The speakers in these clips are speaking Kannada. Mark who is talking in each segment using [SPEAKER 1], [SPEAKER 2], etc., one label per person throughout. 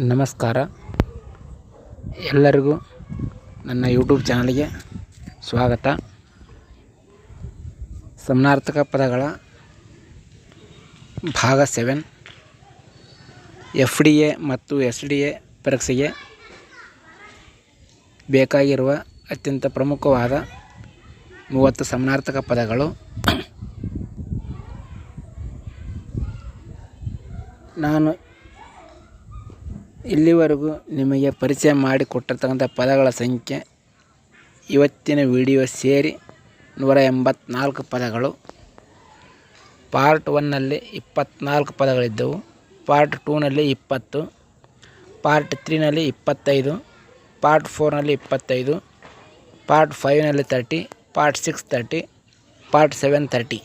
[SPEAKER 1] ನಮಸ್ಕಾರ. ಎಲ್ಲರಿಗೂ ನನ್ನ ಯೂಟ್ಯೂಬ್ ಚಾನಲ್ಗೆ ಸ್ವಾಗತ. ಸಮಾನಾರ್ಥಕ ಪದಗಳ ಭಾಗ 7 FDA ಮತ್ತು SDA ಪರೀಕ್ಷೆಗೆ ಬೇಕಾಗಿರುವ ಅತ್ಯಂತ ಪ್ರಮುಖವಾದ 30 ಸಮಾನಾರ್ಥಕ ಪದಗಳು. ನಾನು ಇಲ್ಲಿವರೆಗೂ ನಿಮಗೆ ಪರಿಚಯ ಮಾಡಿಕೊಟ್ಟಿರ್ತಕ್ಕಂಥ ಪದಗಳ ಸಂಖ್ಯೆ ಇವತ್ತಿನ ವಿಡಿಯೋ ಸೇರಿ 184 ಪದಗಳು. ಪಾರ್ಟ್ 1ನಲ್ಲಿ 24 ಪದಗಳಿದ್ದವು, ಪಾರ್ಟ್ 2ನಲ್ಲಿ 20, ಪಾರ್ಟ್ 3ನಲ್ಲಿ 25, ಪಾರ್ಟ್ 4ನಲ್ಲಿ 25, ಪಾರ್ಟ್ 5ನಲ್ಲಿ 30, ಪಾರ್ಟ್ 6 30, ಪಾರ್ಟ್ 7 30,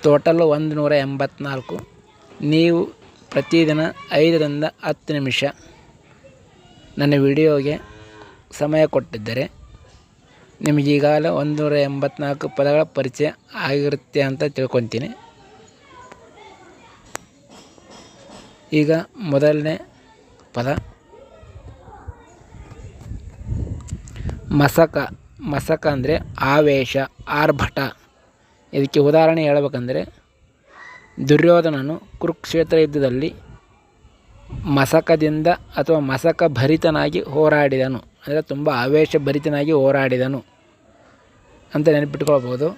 [SPEAKER 1] ಟೋಟಲ್ಲು 184. ನೀವು ಪ್ರತಿದಿನ 5 ರಿಂದ 10 ನಿಮಿಷ ನನ್ನ ವಿಡಿಯೋಗೆ ಸಮಯ ಕೊಟ್ಟಿದ್ದರೆ ನಿಮಗೀಗಾಗಲೇ 184 ಪದಗಳ ಪರಿಚಯ ಆಗಿರುತ್ತೆ ಅಂತ ತಿಳ್ಕೊತೀನಿ. ಈಗ ಮೊದಲನೇ ಪದ ಮಸಕ. ಮಸಕ ಅಂದರೆ ಆವೇಶ, ಆರ್ಭಟ. ಇದಕ್ಕೆ ಉದಾಹರಣೆ ಹೇಳಬೇಕಂದ್ರೆ ದುರ್ಯೋಧನನು ಕುರುಕ್ಷೇತ್ರ ಯುದ್ಧದಲ್ಲಿ ಮಸಕದಿಂದ ಅಥವಾ ಮಸಕ ಭರಿತನಾಗಿ ಹೋರಾಡಿದನು, ಅಂದರೆ ತುಂಬ ಆವೇಶ ಭರಿತನಾಗಿ ಹೋರಾಡಿದನು ಅಂತ ನೆನಪಿಟ್ಕೊಳ್ಬೋದು.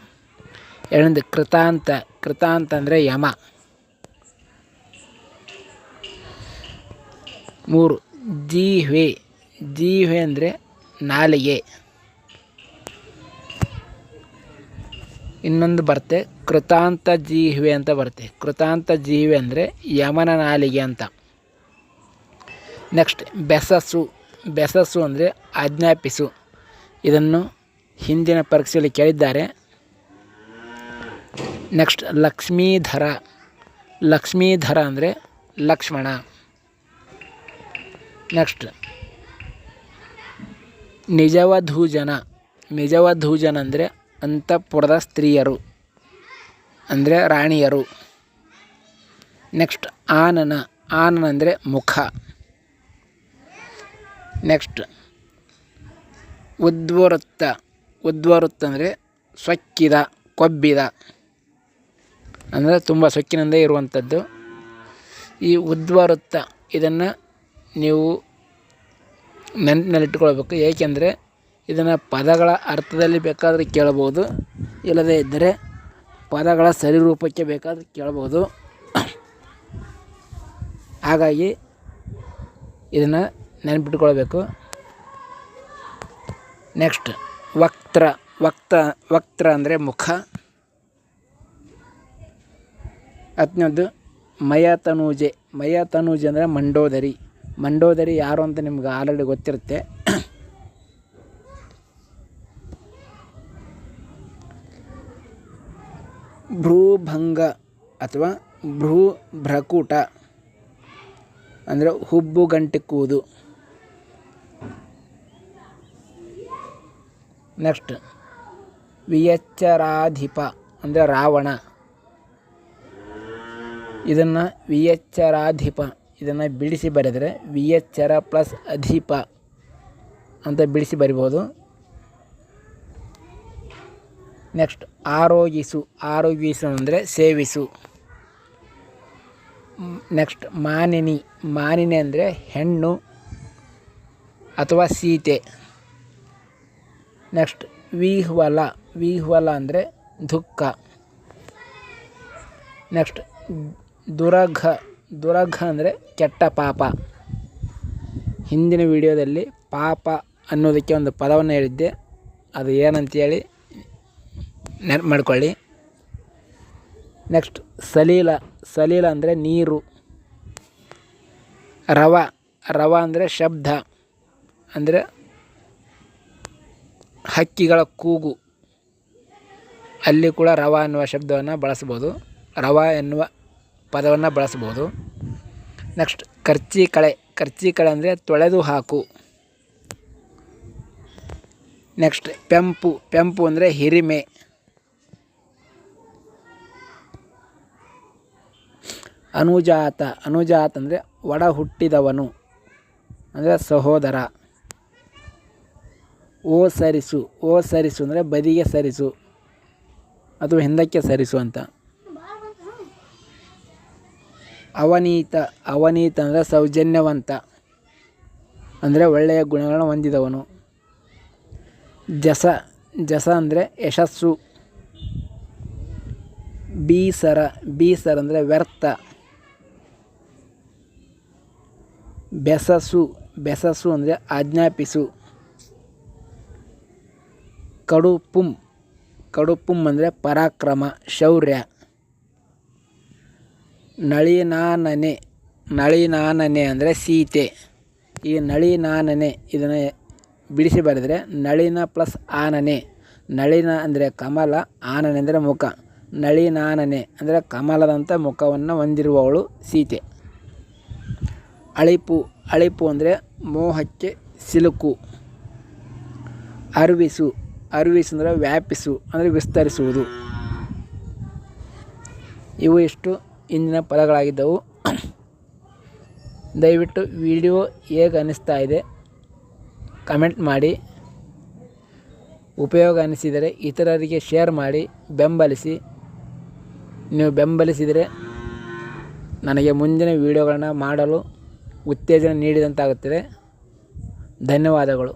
[SPEAKER 1] ಎರಡನೇದು ಕೃತಾಂತ. ಕೃತಾಂತ ಅಂದರೆ ಯಮ. 3 ಜೀಹ್ವೆ. ಜೀಹ್ವೆ ಅಂದರೆ ನಾಲಿಗೆ. ಇನ್ನೊಂದು ಬರುತ್ತೆ ಕೃತಾಂತ ಜೀಹ್ವೆ ಅಂತ ಬರುತ್ತೆ. ಕೃತಾಂತ ಜೀಹ್ವೆ ಅಂದರೆ ಯಮನ ನಾಲಿಗೆ ಅಂತ. ನೆಕ್ಸ್ಟ್ ಬೆಸಸ್ಸು. ಬೆಸಸ್ಸು ಅಂದರೆ ಆಜ್ಞಾಪಿಸು. ಇದನ್ನು ಹಿಂದಿನ ಪರೀಕ್ಷೆಯಲ್ಲಿ ಕೇಳಿದ್ದಾರೆ. ನೆಕ್ಸ್ಟ್ ಲಕ್ಷ್ಮೀಧರ. ಲಕ್ಷ್ಮೀಧರ ಅಂದರೆ ಲಕ್ಷ್ಮಣ. ನೆಕ್ಸ್ಟ್ ನಿಜವಧೂಜನ. ನಿಜವಧೂಜನ ಅಂದರೆ ಅಂತಃಪುರದ ಸ್ತ್ರೀಯರು, ಅಂದರೆ ರಾಣಿಯರು. ನೆಕ್ಸ್ಟ್ ಆನನ. ಆನನ ಅಂದರೆ ಮುಖ. ನೆಕ್ಸ್ಟ್ ಉದ್ವೃತ್ತ. ಉದ್ವೃತ್ತ ಅಂದರೆ ಸೊಕ್ಕಿದ, ಕೊಬ್ಬಿದ, ಅಂದರೆ ತುಂಬ ಸೊಕ್ಕಿನಿಂದ ಇರುವಂಥದ್ದು. ಈ ಉದ್ವೃತ್ತ ಇದನ್ನು ನೀವು ನೆನಪಿನಲ್ಲಿಟ್ಟುಕೊಳ್ಬೇಕು. ಏಕೆಂದರೆ ಇದನ್ನು ಪದಗಳ ಅರ್ಥದಲ್ಲಿ ಬೇಕಾದರೆ ಕೇಳಬಹುದು, ಇಲ್ಲದೇ ಇದ್ದರೆ ಪದಗಳ ಸರಿರೂಪಕ್ಕೆ ಬೇಕಾದರೆ ಕೇಳಬಹುದು. ಹಾಗಾಗಿ ಇದನ್ನು ನೆನಪಿಟ್ಕೊಳ್ಬೇಕು. ನೆಕ್ಸ್ಟ್ ವಕ್ತ್ರ. ವಕ್ತ್ರ ಅಂದರೆ ಮುಖ. 10ನೇದು ಮಯತನೂಜೆ. ಮಯತನೂಜೆ ಅಂದರೆ ಮಂಡೋದರಿ. ಮಂಡೋದರಿ ಯಾರು ಅಂತ ನಿಮ್ಗೆ ಆಲ್ರೆಡಿ ಗೊತ್ತಿರುತ್ತೆ. ಭ್ರೂಭಂಗ ಅಥವಾ ಭ್ರಕೂಟ ಅಂದರೆ ಹುಬ್ಬು ಗಂಟಿಕ್ಕುವುದು. ನೆಕ್ಸ್ಟ್ ವಿಯಚ್ಚರಾಧಿಪ ಅಂದರೆ ರಾವಣ. ಇದನ್ನು ವಿಯಚ್ಚರಾಧಿಪ ಇದನ್ನು ಬಿಡಿಸಿ ಬರೆದರೆ ವಿಯಚ್ಚರ ಪ್ಲಸ್ ಅಧಿಪ ಅಂತ ಬಿಡಿಸಿ ಬರಿಬೋದು. ನೆಕ್ಸ್ಟ್ ಆರೋಗಿಸು. ಆರೋಗಿಸು ಅಂದರೆ ಸೇವಿಸು. ನೆಕ್ಸ್ಟ್ ಮಾನಿನಿ. ಮಾನಿನಿ ಅಂದರೆ ಹೆಣ್ಣು ಅಥವಾ ಸೀತೆ. ನೆಕ್ಸ್ಟ್ ವಿಹ್ವಲ. ವಿಹ್ವಲ ಅಂದರೆ ದುಃಖ. ನೆಕ್ಸ್ಟ್ ದುರಘ. ದುರಘ ಅಂದರೆ ಕೆಟ್ಟ ಪಾಪ. ಹಿಂದಿನ ವಿಡಿಯೋದಲ್ಲಿ ಪಾಪ ಅನ್ನೋದಕ್ಕೆ ಒಂದು ಪದವನ್ನು ಹೇಳಿದ್ದೆ, ಅದು ಏನಂತೇಳಿ ನೆನಪು ಮಾಡ್ಕೊಳ್ಳಿ. ನೆಕ್ಸ್ಟ್ ಸಲೀಲ. ಸಲೀಲ ಅಂದರೆ ನೀರು. ರವ. ರವ ಅಂದರೆ ಶಬ್ದ, ಅಂದರೆ ಹಕ್ಕಿಗಳ ಕೂಗು. ಅಲ್ಲಿ ಕೂಡ ರವ ಎನ್ನುವ ಶಬ್ದವನ್ನು ಬಳಸ್ಬೋದು, ರವ ಎನ್ನುವ ಪದವನ್ನು ಬಳಸ್ಬೋದು. ನೆಕ್ಸ್ಟ್ ಕರ್ಚಿಕಳೆ. ಕರ್ಚಿಕಳೆ ಅಂದರೆ ತೊಳೆದು ಹಾಕು. ನೆಕ್ಸ್ಟ್ ಪೆಂಪು. ಪೆಂಪು ಅಂದರೆ ಹಿರಿಮೆ. ಅನುಜಾತ. ಅನುಜಾತ ಅಂದರೆ ಒಡ ಹುಟ್ಟಿದವನು ಅಂದರೆ ಸಹೋದರ. ಓ ಸರಿಸು ಅಂದರೆ ಬದಿಗೆ ಸರಿಸು ಅಥವಾ ಹಿಂದಕ್ಕೆ ಸರಿಸು ಅಂತ. ಅವನೀತ ಅಂದರೆ ಸೌಜನ್ಯವಂತ ಅಂದರೆ ಒಳ್ಳೆಯ ಗುಣಗಳನ್ನು ಹೊಂದಿದವನು. ಜಸ ಅಂದರೆ ಯಶಸ್ಸು. ಬೀಸರ ಅಂದರೆ ವ್ಯರ್ಥ. ಬೆಸಸು ಅಂದರೆ ಆಜ್ಞಾಪಿಸು. ಕಡುಪುಂ ಅಂದರೆ ಪರಾಕ್ರಮ, ಶೌರ್ಯ. ನಳಿನಾನನೆ ಅಂದರೆ ಸೀತೆ. ಈ ನಳಿನಾನನೆ ಇದನ್ನು ಬಿಡಿಸಿ ಬರೆದರೆ ನಳಿನ ಪ್ಲಸ್ ಆನನೆ. ನಳಿನ ಅಂದರೆ ಕಮಲ, ಆನನೆ ಅಂದರೆ ಮುಖ. ನಳಿನಾನನೆ ಅಂದರೆ ಕಮಲದಂಥ ಮುಖವನ್ನು ಹೊಂದಿರುವವಳು ಸೀತೆ. ಅಳಿಪು ಅಂದರೆ ಮೋಹಕ್ಕೆ ಸಿಲುಕು. ಅರ್ವಿಸು ಅಂದರೆ ವ್ಯಾಪಿಸು ಅಂದರೆ ವಿಸ್ತರಿಸುವುದು. ಇವು ಇಷ್ಟು ಇಂದಿನ ಪದಗಳಾಗಿದ್ದವು. ದಯವಿಟ್ಟು ವಿಡಿಯೋ ಹೇಗೆ ಅನ್ನಿಸ್ತಾ ಇದೆ ಕಮೆಂಟ್ ಮಾಡಿ. ಉಪಯೋಗ ಅನಿಸಿದರೆ ಇತರರಿಗೆ ಶೇರ್ ಮಾಡಿ ಬೆಂಬಲಿಸಿ. ನೀವು ಬೆಂಬಲಿಸಿದರೆ ನನಗೆ ಮುಂದಿನ ವಿಡಿಯೋಗಳನ್ನು ಮಾಡಲು ಉತ್ತೇಜನ ನೀಡಿದಂತಾಗುತ್ತದೆ. ಧನ್ಯವಾದಗಳು.